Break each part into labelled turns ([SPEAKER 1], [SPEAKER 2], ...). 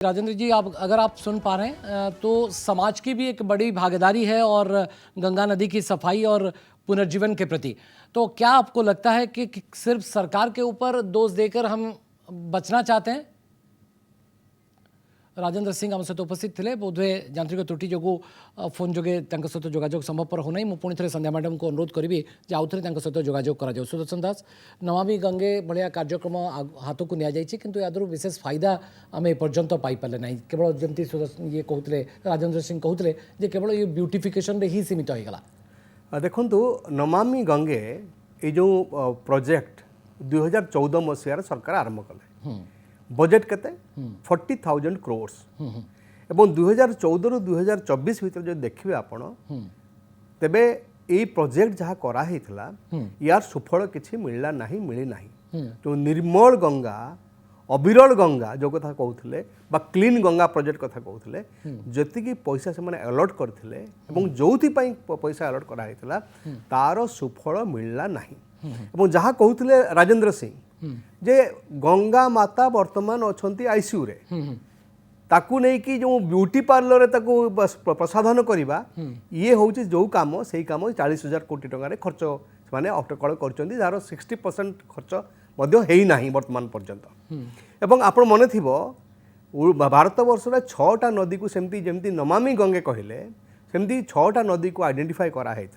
[SPEAKER 1] राजेंद्र जी, आप अगर आप सुन पा रहे हैं तो समाज की भी एक बड़ी भागीदारी है और गंगा नदी की सफाई और पुनर्जीवन के प्रति। तो क्या आपको लगता है कि सिर्फ सरकार के ऊपर दोष देकर हम बचना चाहते हैं? राजेंद्र सिंह आम सहित उपस्थित थे। बोधे यांत्रिक त्रुटि जो फोन जोगे सहित जोगाजोग संभवपर हो ना। पुणी थे संध्या मैडम को अनुरोध करी जे आउ थे सहित जोगाजोग कर। सुदर्शन दास, नमामि गंगे भाया कार्यक्रम हाथ को नि किंतु यादू विशेष फायदा आम एपर्यंत पाइपारे ना। केवल जमी सुदर्शन ये कहते राजेंद्र सिंह कहते केवल ये ब्यूटिफिकेशन ही सीमित होगा।
[SPEAKER 2] देखु नमामि गंगे ये जो प्रोजेक्ट 2014 मसीह सरकार आरंभ कले। बजेट केते 40,000 crores एवं 2014 रु 2024 भीतर जो देखिए आपण तेबे ये प्रोजेक्ट जहाँ करा हितला यार सुफल किछि मिलला नहीं, मिली नहीं। जो निर्मल गंगा, अविरल गंगा जो कथा कहते बा क्लीन गंगा प्रोजेक्ट कथा कहते जति पैसा से माने अलॉट करथिले एवं जोथि पई पैसा अलॉट करा हितला तार सुफल मिलला नहीं। एवं जहाँ कहते राजेंद्र सिंह जे गंगा माता वर्तमान अछंती आईसीयू रे ताकू नहीं कि जो ब्यूटी पार्लर ताकू प्रसाधन करवा ये हूँ जो काम से काम 40,000 कोटी टंकार खर्च माने अटकल कर जार 60% खर्च है वर्तमान पर्यंत। एवं आपण मन थी भारत वर्ष 6टा नदी को सेमती जमती नमामि गंगे कहले सेमती 6टा नदी को आइडेंटिफाई कराई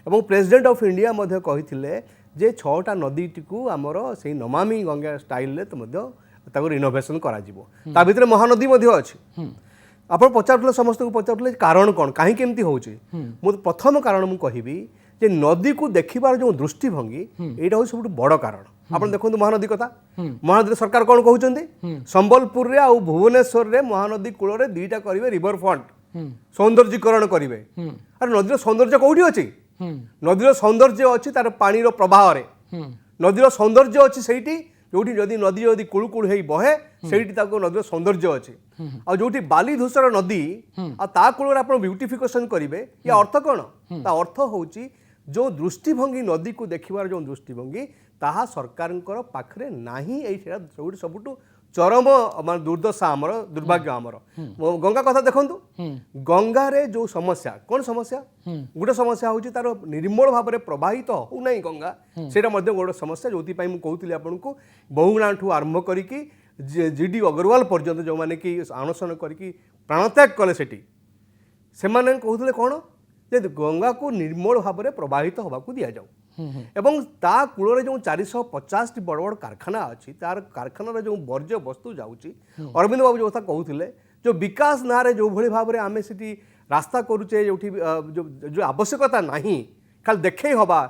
[SPEAKER 2] एवं प्रेसिडेंट ऑफ इंडिया मध्य कही जे 6टा नदी को आमर से नमामि गंगा स्टाइल रिनोवेशन करा भितर महानदी अच्छी। आप पचारे समस्त को पचारे कारण कौन कहीं केमती होची मु प्रथम कारण मु कहिबी जे नदी को देखिबार जो दृष्टिभंगी एटा हो सब बड़ कारण। आप देखो महानदी कथा महानदी सरकार कौन कहते संबलपुर आ भुवनेश्वर रे महानदी कूल रे 2टा करेंगे रिवर फ्रंट सौंदर्यीकरण करेंगे। अरे नदीर सौंदर्य कौटी अच्छी नदीर सौंदर्य अच्छी तार पानी प्रवाह रे नदीर सौंदर्य अच्छी से जो नदी जदि कुलकुल हो बहे से नदीर सौंदर्य अच्छी आ जो बाली धूसर नदी आ कूल आप ब्यूटिफिकेशन करेंगे या अर्थ कौन ता अर्थ हूँ जो दृष्टिभंगी नदी को देखिबार जो दृष्टिभंगी ताहा सरकार पाखरे नाही। सबुठु चरम मान दुर्दशा आमर दुर्भाग्य आमर गंगा कथा देखंतु गंगा रे जो समस्या कौन समस्या गोटे समस्या हूँ तार निर्मल भाव में प्रवाहित हो ना गंगा सेटा गोटे समस्या जो कहती आपको बहुगुणा ठू आरंभ करी जीडी अग्रवाल पर्यंत जो मैंने कि अनशन करके प्राणत्याग कले सेठी से कहते कौन जे गंगा को निर्मल भाव में प्रवाहित होगा दि जाऊ एवं ता कूल जो 450 बड़ बड़ कारखाना अच्छी तार कारखानार जो वर्ज्य वस्तु जाऊँगी अरविंद बाबू जो कथा कहते जो विकास ना रे जो भली भाव में आम से रास्ता करुचे जो आवश्यकता नहीं खाली देखे हवा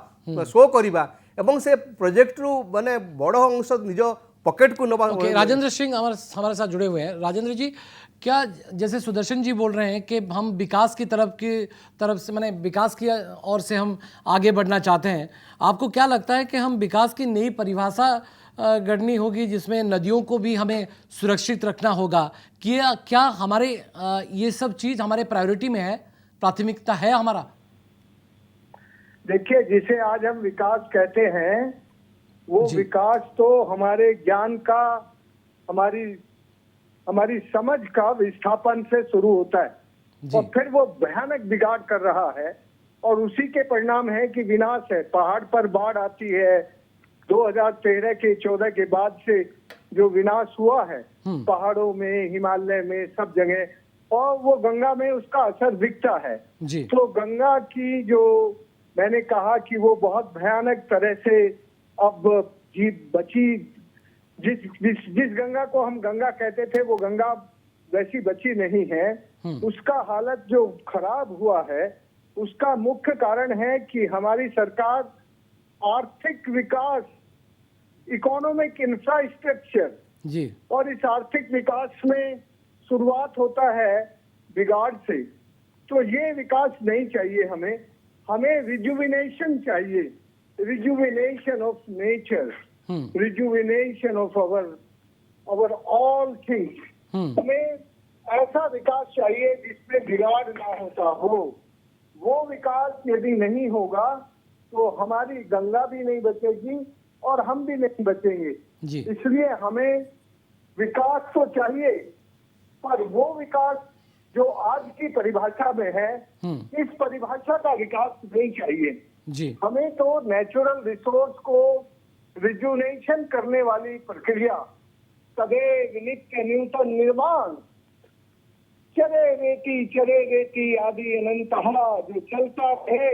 [SPEAKER 2] शो करवा एवं से प्रोजेक्ट रु माने बड़ अंश निज पॉकेट को नवा।
[SPEAKER 1] राजेंद्र सिंह हमारे साथ जुड़े हुए हैं। राजेंद्र जी, क्या जैसे सुदर्शन जी बोल रहे हैं कि हम विकास की तरफ से माने विकास की ओर से हम आगे बढ़ना चाहते हैं, आपको क्या लगता है कि हम विकास की नई परिभाषा गढ़नी होगी जिसमें नदियों को भी हमें सुरक्षित रखना होगा? क्या हमारे ये सब चीज़ हमारे प्रायोरिटी में है, प्राथमिकता है हमारा?
[SPEAKER 3] देखिए, जिसे आज हम विकास कहते हैं वो विकास तो हमारे ज्ञान का हमारी समझ का विस्थापन से शुरू होता है और फिर वो भयानक बिगाड़ कर रहा है और उसी के परिणाम है कि विनाश है। पहाड़ पर बाढ़ आती है 2013 के 14 के बाद से जो विनाश हुआ है पहाड़ों में, हिमालय में, सब जगह, और वो गंगा में उसका असर दिखता है। तो गंगा की जो मैंने कहा कि वो बहुत भयानक तरह से अब बची, जिस गंगा को हम गंगा कहते थे वो गंगा वैसी बची नहीं है। उसका हालत जो खराब हुआ है उसका मुख्य कारण है कि हमारी सरकार आर्थिक विकास, इकोनॉमिक इंफ्रास्ट्रक्चर, और इस आर्थिक विकास में शुरुआत होता है बिगाड़ से। तो ये विकास नहीं चाहिए हमें रिजुविनेशन चाहिए, rejuvenation of nature, rejuvenation of our all things। हमें ऐसा विकास चाहिए जिसमें बिगाड़ ना होता हो। वो विकास यदि नहीं होगा तो हमारी गंगा भी नहीं बचेगी और हम भी नहीं बचेंगे। इसलिए हमें विकास तो चाहिए विकास जो आज की परिभाषा में है, इस परिभाषा का विकास नहीं चाहिए।
[SPEAKER 1] जी
[SPEAKER 3] हमें तो नेचुरल रिसोर्स को रिजुनेशन करने वाली प्रक्रिया, सदैव नित्य नूतन निर्माण, चरे रेती आदि अनंतहा, जो चलता है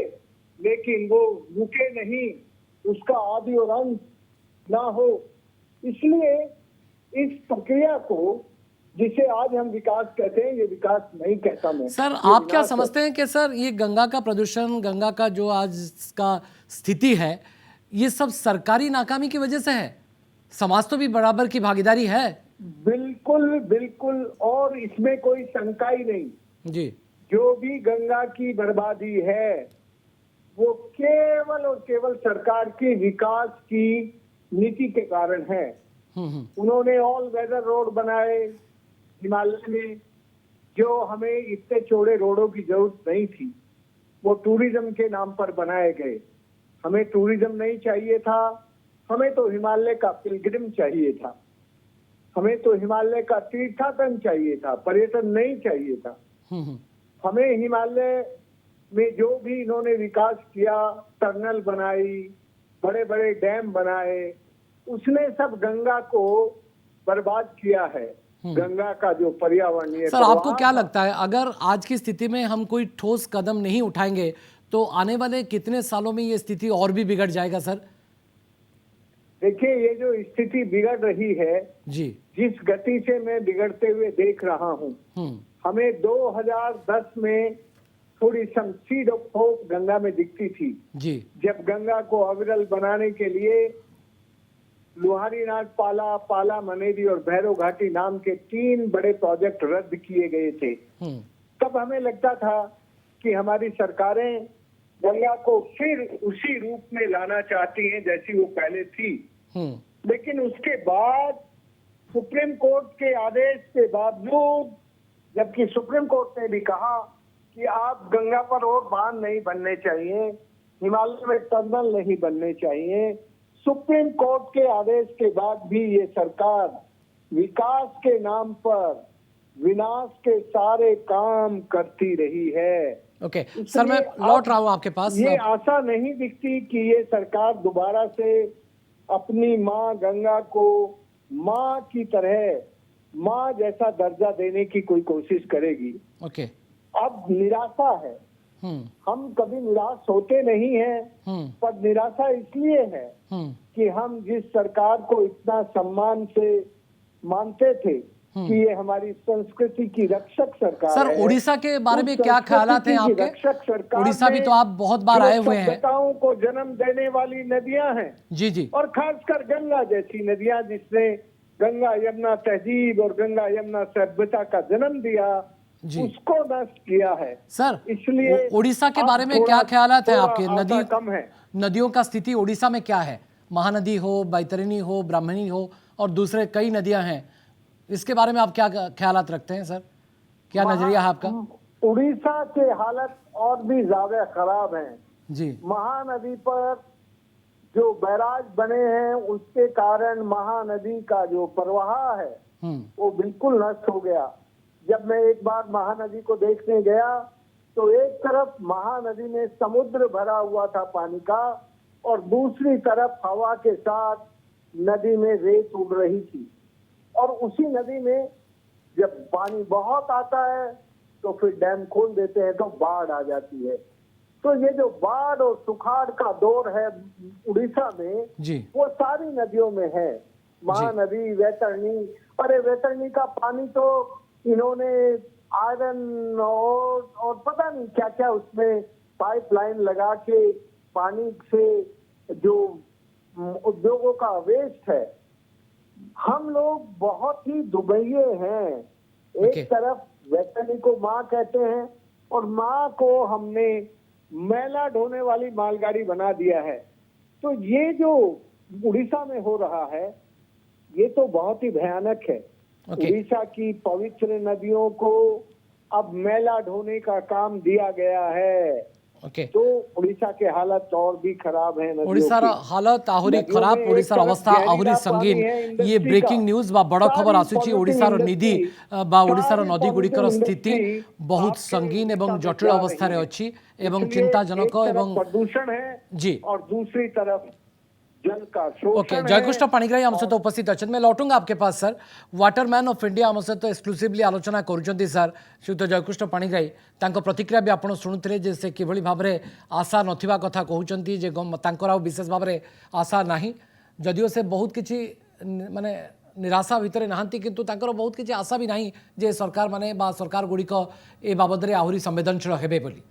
[SPEAKER 3] लेकिन वो रुके नहीं, उसका आदि और अंत ना हो। इसलिए इस प्रक्रिया को, जिसे आज हम विकास कहते हैं, ये विकास नहीं कहता मैं।
[SPEAKER 1] सर,
[SPEAKER 3] ये
[SPEAKER 1] आप क्या
[SPEAKER 3] विनाश है।
[SPEAKER 1] समझते हैं कि सर ये गंगा का प्रदूषण, गंगा का जो आज का स्थिति है, ये सब सरकारी नाकामी की वजह से है? समाज तो भी बराबर की भागीदारी है।
[SPEAKER 3] बिल्कुल बिल्कुल, और इसमें कोई शंका ही नहीं।
[SPEAKER 1] जी
[SPEAKER 3] जो भी गंगा की बर्बादी है वो केवल और केवल सरकार की विकास की नीति के कारण है। उन्होंने ऑल वेदर रोड बनाए हिमालय में, जो हमें इतने चौड़े रोडों की जरूरत नहीं थी, वो टूरिज्म के नाम पर बनाए गए। हमें टूरिज्म नहीं चाहिए था, हमें तो हिमालय का पिलग्रिम चाहिए था, हमें तो हिमालय का तीर्थाटन चाहिए था, पर्यटन नहीं चाहिए था। हमें हिमालय में जो भी इन्होंने विकास किया, टनल बनाई, बड़े बड़े डैम बनाए, उसने सब गंगा को बर्बाद किया है। गंगा का जो पर्यावरणीय
[SPEAKER 1] सर, आपको क्या लगता है, अगर आज की स्थिति में हम कोई ठोस कदम नहीं उठाएंगे तो आने वाले कितने सालों में ये स्थिति और भी बिगड़ जाएगा सर?
[SPEAKER 3] देखिए, ये जो स्थिति बिगड़ रही है,
[SPEAKER 1] जी
[SPEAKER 3] जिस गति से मैं बिगड़ते हुए देख रहा हूँ, हमें 2010 में थोड़ी सम सीड ऑफ होप गंगा में दिखती थी।
[SPEAKER 1] जी
[SPEAKER 3] जब गंगा को अविरल बनाने के लिए लुहारीनाथ पाला, पाला मनेरी और भैरव घाटी नाम के 3 बड़े प्रोजेक्ट रद्द किए गए थे, तब हमें लगता था कि हमारी सरकारें गंगा को फिर उसी रूप में लाना चाहती हैं जैसी वो पहले थी। लेकिन उसके बाद सुप्रीम कोर्ट के आदेश के बावजूद, जबकि सुप्रीम कोर्ट ने भी कहा कि आप गंगा पर और बांध नहीं बनने चाहिए, हिमालय में टनल नहीं बनने चाहिए, सुप्रीम कोर्ट के आदेश के बाद भी ये सरकार विकास के नाम पर विनाश के सारे काम करती रही है।
[SPEAKER 1] ओके सर, मैं लौट रहा हूँ आपके पास।
[SPEAKER 3] ये आशा नहीं दिखती कि ये सरकार दोबारा से अपनी माँ गंगा को माँ की तरह, माँ जैसा दर्जा देने की कोई कोशिश करेगी।
[SPEAKER 1] ओके
[SPEAKER 3] अब निराशा है, हम कभी निराश होते नहीं हैं, पर निराशा इसलिए है कि हम जिस सरकार को इतना सम्मान से मानते थे कि ये हमारी संस्कृति की रक्षक सरकार
[SPEAKER 1] सर,
[SPEAKER 3] है।
[SPEAKER 1] उड़ीसा के बारे में क्या ख्यालात हैं आपके?
[SPEAKER 3] रक्षक सरकार
[SPEAKER 1] उड़ीसा भी तो आप बहुत बार आए हुए हैं।
[SPEAKER 3] सभ्यताओं को जन्म देने वाली नदियां हैं।
[SPEAKER 1] जी जी,
[SPEAKER 3] और खासकर गंगा जैसी नदियां, जिसने गंगा यमुना तहजीब और गंगा यमुना सभ्यता का जन्म दिया, उसको नष्ट किया है
[SPEAKER 1] सर।
[SPEAKER 3] इसलिए
[SPEAKER 1] उड़ीसा के बारे में क्या ख्यालात हैं आपके?
[SPEAKER 3] नदी कम है।
[SPEAKER 1] नदियों का स्थिति उड़ीसा में क्या है? महानदी हो, बैतरणी हो, ब्राह्मणी हो और दूसरे कई नदियां हैं, इसके बारे में आप क्या ख्यालात रखते हैं सर? क्या नजरिया है आपका?
[SPEAKER 3] उड़ीसा के हालत और भी ज्यादा खराब हैं
[SPEAKER 1] जी।
[SPEAKER 3] महानदी पर जो बैराज बने हैं उसके कारण महानदी का जो प्रवाह है वो बिल्कुल नष्ट हो गया। जब मैं एक बार महानदी को देखने गया तो एक तरफ महानदी में समुद्र भरा हुआ था पानी का, और दूसरी तरफ हवा के साथ नदी में रेत उड़ रही थी। और उसी नदी में जब पानी बहुत आता है तो फिर डैम खोल देते हैं तो बाढ़ आ जाती है। तो ये जो बाढ़ और सुखाड़ का दौर है उड़ीसा में
[SPEAKER 1] जी।
[SPEAKER 3] वो सारी नदियों में है। महानदी, वैतरणी, अरे वैतरणी का पानी तो इन्होंने आयरन और पता नहीं क्या क्या उसमें पाइपलाइन लगा के पानी से जो उद्योगों का वेस्ट है। हम लोग बहुत ही दुबैये हैं। एक तरफ वैतरणी को माँ कहते हैं और माँ को हमने मैला ढोने वाली मालगाड़ी बना दिया है। तो ये जो उड़ीसा में हो रहा है ये तो बहुत ही भयानक है। उड़ीसा की पवित्र नदियों को अब मैला ढोने का काम दिया गया है।
[SPEAKER 1] ओके
[SPEAKER 3] तो उड़ीसा के हालत और भी खराब है। नदियों
[SPEAKER 1] ओडिशार
[SPEAKER 3] की।
[SPEAKER 1] हालत आहुरी
[SPEAKER 3] नदियों
[SPEAKER 1] खराब,
[SPEAKER 3] में एक
[SPEAKER 1] ओडिशार
[SPEAKER 3] तरफ
[SPEAKER 1] अवस्था
[SPEAKER 3] जहरीला
[SPEAKER 1] आहुरी संगीन।
[SPEAKER 3] पानी है
[SPEAKER 1] ये
[SPEAKER 3] इंडस्ट्री
[SPEAKER 1] ब्रेकिंग
[SPEAKER 3] का।
[SPEAKER 1] न्यूज बा बड़ खबर
[SPEAKER 3] सारी
[SPEAKER 1] आସୁଛି
[SPEAKER 3] polluting
[SPEAKER 1] ओडिशार निधि
[SPEAKER 3] industry,
[SPEAKER 1] बा ओडिशार
[SPEAKER 3] सारी
[SPEAKER 1] नदी गुड़िकर
[SPEAKER 3] polluting
[SPEAKER 1] स्थिति
[SPEAKER 3] industry
[SPEAKER 1] बहुत
[SPEAKER 3] आपके
[SPEAKER 1] संगीन
[SPEAKER 3] उड़ीसा
[SPEAKER 1] एवं
[SPEAKER 3] में
[SPEAKER 1] जटिल
[SPEAKER 3] जा
[SPEAKER 1] अवस्था
[SPEAKER 3] रही
[SPEAKER 1] रे
[SPEAKER 3] है।
[SPEAKER 1] अछि एवं
[SPEAKER 3] इसलिए
[SPEAKER 1] चिंताजनक
[SPEAKER 3] एक तरफ
[SPEAKER 1] एवं
[SPEAKER 3] प्रदूषण है
[SPEAKER 1] जी
[SPEAKER 3] और दूसरी तरफ जल का
[SPEAKER 1] ओके
[SPEAKER 3] शोषण
[SPEAKER 1] जयकृष्ण
[SPEAKER 3] है।
[SPEAKER 1] पाणिग्राही आम सहित उपस्थित अच्छा मैं लौटूंगा आपके पास सर वाटरमैन ऑफ इंडिया आम सहित एक्सक्लूसिवली आलोचना करुँच सर श्रीयुत जयकृष्ण पाणिग्राही तांको प्रतिक्रिया भी आपड़ शुणुते जे से किभली भाव में आशा नथिबा कथा कहउचंती जे तांकर आउ विशेष भाव में आशा नाही जदिओ से बहुत किछि माने निराशा भितर नहांती किंतु तांकर बहुत किछि आशा भी नाही जे सरकार माने बा सरकार गुड़िक ए बाबद रे आहुरी संवेदनशील हेबे बोली।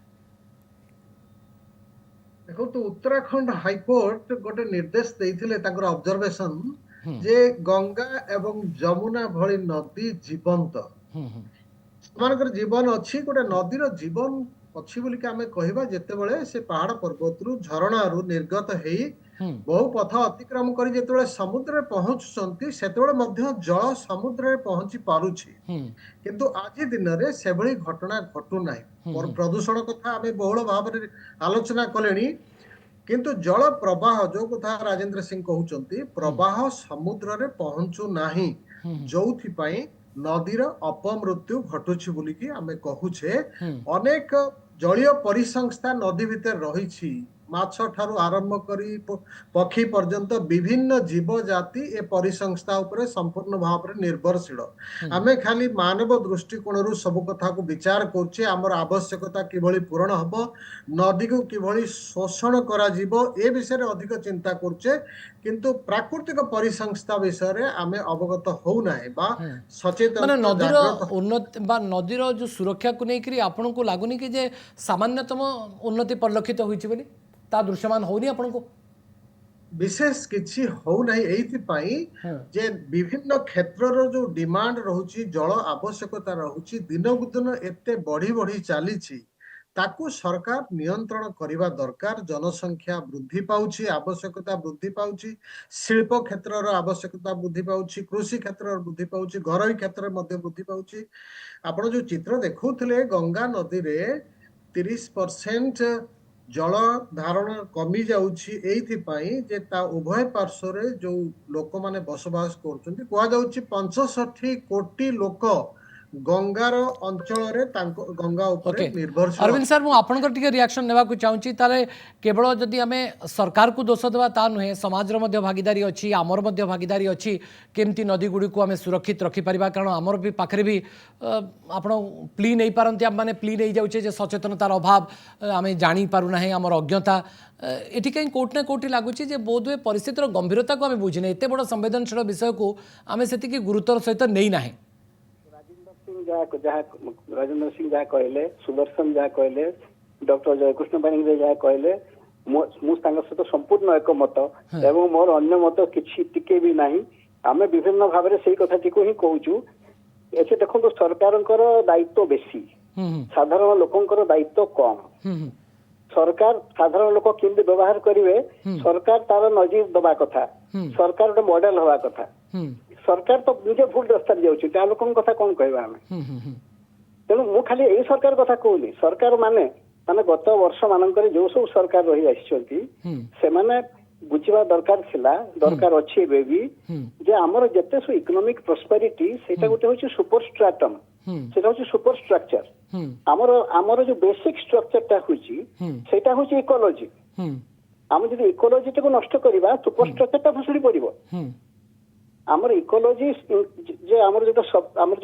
[SPEAKER 4] देखो तो उत्तराखंड हाईकोर्ट गोटे निर्देश देइथिले तांकर ऑब्जर्वेशन जे गंगा एवं जमुना भली नदी जीवंत सेमानकर जीवन अछि गोटे नदीर जीवन अछि बोली के आमे कहबा जेतेबेले से पहाड़ पर्वतरु झरणारु निर्गत हेई बहु पथ अतिक्रम करी जेतेबेले समुद्र रे पहुंचुचंती सेतेबेले मध्य जल समुद्र रे पहुंची पारुछि किंतु आज दिन रे सेभली घटना घटु नाही। और प्रदूषण कथा आमे बहुल भाव रे आलोचना कलेनी किंतु जल प्रवाह जो कथा राजेंद्र सिंह कहउचंती प्रवाह समुद्र रे पहुंचु नाही जोथि पई नदीर अपमृत्यु घटुछि बोली कि आमे कहूछे। अनेक जलीय परिसंस्था नदी भितर रहिछि माछ ठारू आरंभ करी पक्षी पर्यंत विभिन्न जीव जाति ए परिसंस्था उपरे संपूर्ण भाव में निर्भरशील। आमे खाली मानव दृष्टिकोण रु सब कथा को विचार करछे हमर आवश्यकता किभली पूर्ण हबो नदी को किभली शोषण करा जीवो ए विषय रे अधिक चिंता करछे किंतु प्राकृतिक परिसंस्था विषय रे आमे अवगत हो नाही बा सचेतन
[SPEAKER 1] माने नदीर
[SPEAKER 4] जागृत
[SPEAKER 1] उन्नति बा नदीर जो सुरक्षा को लेकर आपन को लागुनी कि जे सामान्यतम उन्नति परिलक्षित होइछि बोली ता दृश्यमान होनी आपन को
[SPEAKER 4] विशेष किछि हो नाही एथि पई जे विभिन्न क्षेत्रर जो डिमांड रहुछि जल आवश्यकता रहुछि दिनकु दिन एते बढ़ी बढ़ी चलीछि ताकू सरकार नियंत्रण करिबा दरकार। जनसंख्या वृद्धि पाउछि आवश्यकता वृद्धि पाउछि शिल्प क्षेत्रर आवश्यकता वृद्धि पाउछि कृषि क्षेत्रर वृद्धि पाउछि घरोई क्षेत्र मध्ये वृद्धि पाउछि। आपण जो चित्र देखौथिले गंगा नदी रे 30% जल धारण कमी जाउछि एइथिपाई जे ता उभय पार्श्व रे जो लोक माने बसवास करछन्ति कोआ जाउछि 65 कोटी लोक गंगार अंचल रे तांको गंगा उपरे निर्भरशील।
[SPEAKER 1] अरविंद सर मु आपनकर टिके रिएक्शन नेबा को चाहूची ताले केवल जदि आमे सरकार को दोष देबा ता नुहे समाज रो मध्ये भागीदारी अछि आमर मध्ये भागीदारी अछि केमती नदी गुडी को आमे सुरक्षित रखि परिबा कारण आमर भी पाखरे भी आपण प्ली नै पारंती हम माने प्ली नै जाउचे जे सचेतनतार अभाव आमे जानि पारु नाही आमर अज्ञता एठी कहीं कोट ना कोटी लागुची जे बोधवे परिस्थितिर गंभीरता को आमे बुझिने एते बड़ संवेदनशील विषय को आमे सेति की गुरुतर सहित नै नाही।
[SPEAKER 5] राजेंद्र सिंह जहाँ कहले सुदर्शन जहाँ कहले डॉक्टर जयकृष्ण पाणिग्राही जहाँ कहले सहित संपूर्ण एक मत एवं मोर अन्य मत किछि टिके भी नाही। आमे विभिन्न भाव में से कथाटी को ही कहूचु एसे देखो सरकारंकर दायित्व बेसी साधारण लोकंकर दायित्व कम। सरकार साधारण लोक केमती व्यवहार करेंगे सरकार तार नजर दबा कथा सरकार गोटे मॉडल हवा कथा सरकार तो निजे भूल रास्ता जाऊँगी ता लोक कथा कौन कहवा आम तेणु मु खाली यही सरकार कथा कहूनी सरकार माने माने गत वर्ष मानकर जो सब सरकार रही आसी बुझा दरकार थिला दरकार अच्छी भी जे आमर जिते सब इकोनॉमिक प्रॉस्पेरिटी सेटा गोटे होची सुपर स्ट्राटम सेटा होची सुपर स्ट्रक्चर आमर आमर जो बेसिक स्ट्रक्चरटा होची सेटा होची इकोलॉजी आम जदि इकोलॉजी को नष्ट करबा सुपर स्ट्रक्चरटा भसुड़ी पड़िबो। आमर इकोलॉजी जे आमर जो आमर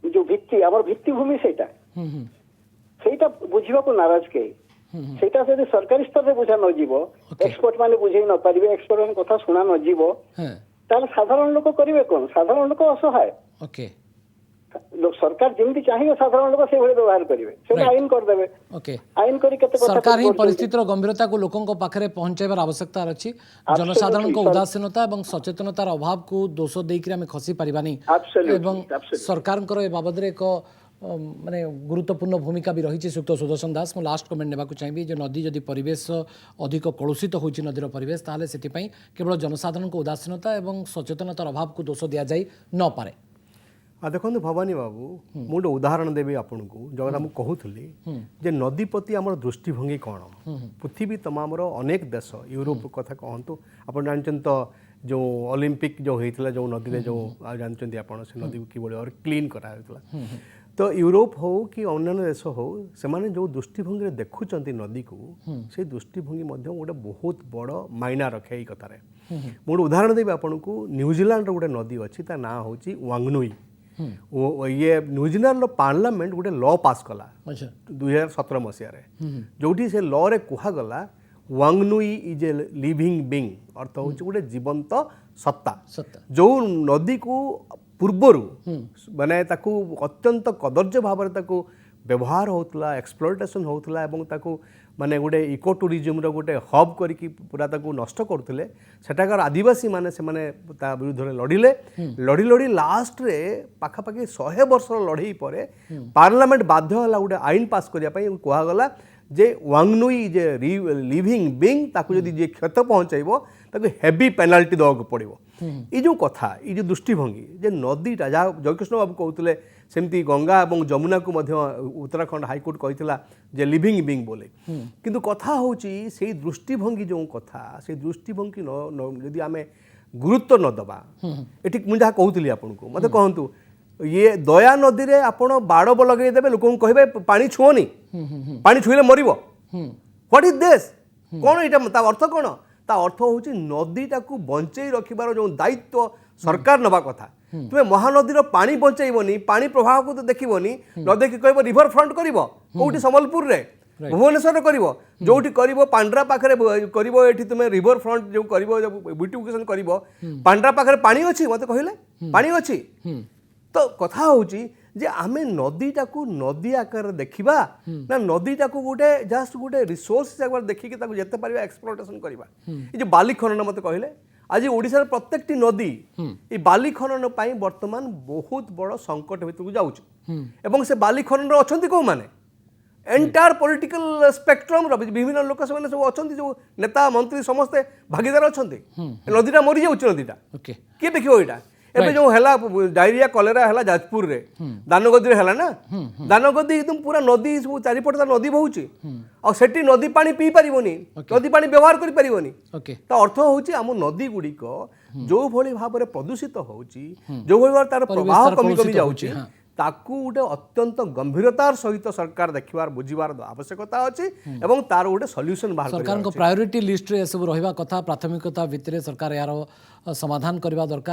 [SPEAKER 5] जो भित्ति आमर भित्तिभूमि सेटा बुझिबा को नाराज के सेटा से सरकारी स्तर रे बुझा न जीवो एक्सपर्ट माने बुझेई न पारिबे एक्सपर्ट माने कथा सुना न जीवो ताले साधारण लोक करिवे कोन साधारण लोक असहाय
[SPEAKER 1] ओके
[SPEAKER 5] लोक सरकार जेमति चाहिए साधारण लोक से भले व्यवहार करिवे से आईन कर देबे
[SPEAKER 1] ओके
[SPEAKER 5] आईन करी केते कथा
[SPEAKER 1] सरकार ही परिस्थितिर गंभीरता को लोकन को पाखरे पहुंचाइबार आवश्यकता अछि जनसाधारण को उदासीनता एवं सचेतनतार अभाव को दोष देकरी हमें खसी परिबानी एवं सरकार ए बाबद रे एक माने गुरुत्वपूर्ण भूमिका भी रही सुक्त सुदर्शन दास मु लास्ट कमेंट नेबाक चाहिए जो नदी जदि परिवेश अधिक कलुषित होची नदीर परिवेश ताले सेतिपई केवल जनसाधारण को उदासीनता एवं सचेतनतार अभाव को दोष दिया जाई न पारे।
[SPEAKER 2] ଦେଖନ୍ତୁ ଭବାନୀ ବାବୁ ମୁଁ ଗୋଟେ ଉଦାହରଣ ଦେବି ଆପଣଙ୍କୁ ଜଗନ୍ନାଥ ମୁଁ କହୁଥିଲି ଯେ ନଦୀ ପ୍ରତି ଆମର ଦୃଷ୍ଟିଭଙ୍ଗୀ କ'ଣ ପୃଥିବୀ ତମାମର ଅନେକ ଦେଶ ୟୁରୋପ କଥା କହନ୍ତୁ ଆପଣ ଜାଣିଛନ୍ତି ତ ଯେଉଁ ଅଲିମ୍ପିକ୍ ଯେଉଁ ହେଇଥିଲା ଯେଉଁ ନଦୀରେ ଯେଉଁ ଜାଣିଛନ୍ତି ଆପଣ ସେ ନଦୀକୁ କିଭଳି ଭାବରେ କ୍ଲିନ୍ କରାହେଉଥିଲା ତ ୟୁରୋପ ହଉ କି ଅନ୍ୟାନ୍ୟ ଦେଶ ହଉ ସେମାନେ ଯେଉଁ ଦୃଷ୍ଟିଭଙ୍ଗୀରେ ଦେଖୁଛନ୍ତି ନଦୀକୁ ସେଇ ଦୃଷ୍ଟିଭଙ୍ଗୀ ମଧ୍ୟ ଗୋଟେ ବହୁତ ବଡ଼ ମାଇନା ରଖେ ଏଇ କଥାରେ ମୁଁ ଗୋଟେ ଉଦାହରଣ ଦେବି ଆପଣଙ୍କୁ ନ୍ୟୁଜିଲାଣ୍ଡର ଗୋଟେ ନଦୀ ଅଛି ତା ନାଁ ହେଉଛି ୱାଙ୍ଗନୁଇ ଇଏ ନ୍ୟୁଜିଲାଣ୍ଡର ପାର୍ଲାମେଣ୍ଟ ଗୋଟେ ଲ ପାସ୍ କଲା 2017 ମସିହାରେ ଯେଉଁଠି ସେ ଲରେ କୁହାଗଲା ୱାଙ୍ଗନୁଇ ଇଜ୍ ଏ ଲିଭିଂ ବିଙ୍ଗ ଅର୍ଥ ହେଉଛି ଗୋଟେ ଜୀବନ୍ତ ସତ୍ତା ଯେଉଁ ନଦୀକୁ ପୂର୍ବରୁ ମାନେ ତାକୁ ଅତ୍ୟନ୍ତ କଦର୍ଯ୍ୟ ଭାବରେ ତାକୁ ବ୍ୟବହାର ହେଉଥିଲା ଏକ୍ସପ୍ଲୋଇଟେସନ୍ ହେଉଥିଲା ଏବଂ ତାକୁ ମାନେ ଗୋଟେ ଇକୋ ଟୁରିଜିମ୍ର ଗୋଟେ ହବ୍ କରିକି ପୁରା ତାକୁ ନଷ୍ଟ କରୁଥିଲେ ସେଠାକାର ଆଦିବାସୀମାନେ ସେମାନେ ତା ବିରୁଦ୍ଧରେ ଲଢ଼ିଲେ ଲଢ଼ି ଲାଷ୍ଟରେ ପାଖାପାଖି 100 ବର୍ଷର ଲଢ଼େଇ ପରେ ପାର୍ଲାମେଣ୍ଟ ବାଧ୍ୟ ହେଲା ଗୋଟେ ଆଇନ ପାସ୍ କରିବା ପାଇଁ କୁହାଗଲା ଯେ ୱାଙ୍ଗନୁଇ ଯେ ଲିଭିଂ ବିଙ୍ଗ ତାକୁ ଯଦି ଯିଏ କ୍ଷତ ପହଞ୍ଚାଇବ ତାକୁ ହେଭି ପେନାଲ୍ଟି ଦେବାକୁ ପଡ଼ିବ ଏଇ ଯେଉଁ କଥା ଏଇ ଯେଉଁ ଦୃଷ୍ଟିଭଙ୍ଗୀ ଯେ ନଦୀଟା ଯାହା ଜୟକୃଷ୍ଣ ବାବୁ କହୁଥିଲେ ସେମିତି ଗଙ୍ଗା ଏବଂ ଯମୁନାକୁ ମଧ୍ୟ ଉତ୍ତରାଖଣ୍ଡ ହାଇକୋର୍ଟ କହିଥିଲା ଯେ ଲିଭିଂ ବିଙ୍ଗ ବୋଲି କିନ୍ତୁ କଥା ହେଉଛି ସେଇ ଦୃଷ୍ଟିଭଙ୍ଗୀ ଯେଉଁ କଥା ସେଇ ଦୃଷ୍ଟିଭଙ୍ଗୀ ଯଦି ଆମେ ଗୁରୁତ୍ୱ ନ ଦେବା ଏଠି ମୁଁ ଯାହା କହୁଥିଲି ଆପଣଙ୍କୁ ମୋତେ କହନ୍ତୁ ଇଏ ଦୟା ନଦୀରେ ଆପଣ ବାଡ଼ ଲଗେଇଦେବେ ଲୋକଙ୍କୁ କହିବେ ପାଣି ଛୁଅନି ପାଣି ଛୁଇଁଲେ ମରିବ ହ୍ୱାଟ୍ ଇଜ୍ ଦିସ୍ କ'ଣ ଏଇଟା ତା ଅର୍ଥ କ'ଣ ତା ଅର୍ଥ ହେଉଛି ନଦୀଟାକୁ ବଞ୍ଚେଇ ରଖିବାର ଯେଉଁ ଦାୟିତ୍ୱ ସରକାର ନେବା କଥା ତୁମେ ମହାନଦୀର ପାଣି ବଞ୍ଚେଇବନି ପାଣି ପ୍ରବାହକୁ ତ ଦେଖିବନି ନଦୀକି କହିବ ରିଭର ଫ୍ରଣ୍ଟ କରିବ କୋଉଠି ସମ୍ବଲପୁରରେ ଭୁବନେଶ୍ୱରରେ କରିବ ଯୋଉଠି କରିବ ପାଣ୍ଡ୍ରା ପାଖରେ କରିବ ଏଠି ତୁମେ ରିଭର ଫ୍ରଣ୍ଟ ଯେଉଁ କରିବ ବ୍ୟୁଟିଫିକେସନ୍ କରିବ ପାଣ୍ଡ୍ରା ପାଖରେ ପାଣି ଅଛି ମୋତେ କହିଲେ ପାଣି ଅଛି ତ କଥା ହେଉଛି ଯେ ଆମେ ନଦୀଟାକୁ ନଦୀ ଆକାରରେ ଦେଖିବା ନା ନଦୀଟାକୁ ଗୋଟେ ଜଷ୍ଟ ଗୋଟେ ରିସୋର୍ସ ଆକାରରେ ଦେଖିକି ତାକୁ ଯେତେ ପାରିବା ଏକ୍ସପ୍ଲୋଟେସନ୍ କରିବା ଏ ଯେଉଁ ବାଲି ଖନନ ମୋତେ କହିଲେ ଆଜି ଓଡ଼ିଶାର ପ୍ରତ୍ୟେକଟି ନଦୀ এই ବାଲି ଖନନ ପାଇଁ ବର୍ତ୍ତମାନ ବହୁତ ବଡ଼ ସଙ୍କଟ ଭିତରକୁ ଯାଉଛି ଏବଂ ସେ ବାଲି ଖନନରେ ଅଛନ୍ତି କେଉଁମାନେ ଏଣ୍ଟାୟାର ପଲିଟିକାଲ ସ୍ପେକ୍ଟ୍ରମର ବିଭିନ୍ନ ଲୋକ ସେମାନେ ସବୁ ଅଛନ୍ତି ଯେଉଁ ନେତା ମନ୍ତ୍ରୀ ସମସ୍ତେ ଭାଗିଦାର ଅଛନ୍ତି ନଦୀଟା ମରିଯାଉଛି ନଦୀଟା କିଏ ଦେଖିବ ଏଇଟା ଏବେ ଯେଉଁ ହେଲା ଡାଇରିଆ କଲେରା ହେଲା ଯାଜପୁରରେ ଦାନଗଦୀରେ ହେଲା ନା ଦାନଗଦୀ ଏକଦମ ପୁରା ନଦୀ ସବୁ ଚାରିପଟେ ତା ନଦୀ ବହୁଛି ଆଉ ସେଠି ନଦୀ ପାଣି ପିଇ ପାରିବନି ନଦୀ ପାଣି ବ୍ୟବହାର କରିପାରିବନି ତା ଅର୍ଥ ହେଉଛି ଆମ ନଦୀ ଗୁଡ଼ିକ ଯେଉଁଭଳି ଭାବରେ ପ୍ରଦୂଷିତ ହେଉଛି ଯେଉଁଭଳି ଭାବରେ ତାର ପ୍ରବାହ କମି କମି ଯାଉଛି ତାକୁ ଗୋଟେ ଅତ୍ୟନ୍ତ ଗମ୍ଭୀରତାର ସହିତ ସରକାର ଦେଖିବାର ବୁଝିବାର ଆବଶ୍ୟକତା ଅଛି ଏବଂ ତାର ଗୋଟେ ସଲ୍ୟୁସନ୍ ବାହାର
[SPEAKER 1] सरकार प्रायोरिटी लिस्ट रे सब रहिबा कथा प्राथमिकता भितर सरकार यार समाधान करबा दरकार।